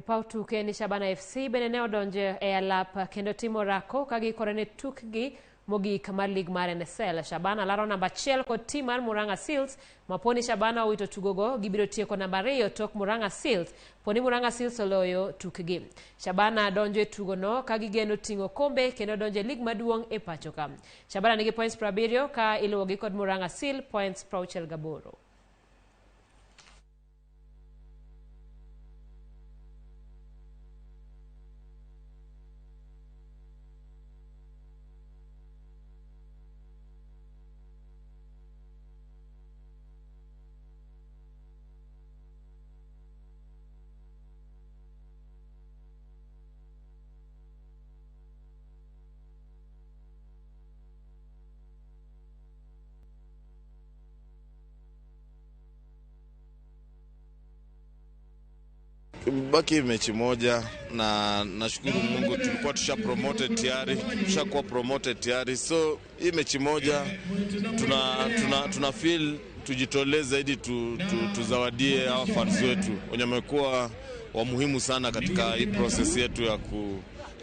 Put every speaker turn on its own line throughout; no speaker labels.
Epau tuke ni Shabana FC benene odonje e alap kendo timo rako kagi korene tukgi mogi kamar lig mar NSL. Shabana laro namba 1 kod tim mar Muranga Seals maponi Shabana wito tugogo gibiro tieko namba 2 tok Muranga Seals poni Muranga Seals oloyo tukgi. Shabana donje tugono kagi geno tingo kombe kendo donje lig maduong e pachoka. Shabana nigi points 70 ka iluwogi kod Muranga Seals points 68.
Baki mechi moja na nashukuru Mungu tulikuwa promoted tayari, so hii mechi moja tuna feel tujitolee zaidi tuzawadie hawa fans wetu wenye wamekuwa wa muhimu sana katika hii process yetu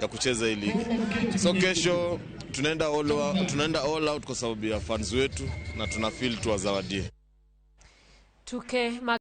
ya kucheza hii ligi. So kesho tunaenda all out kwa sababu ya fans wetu na tuna feel tuwazawadie.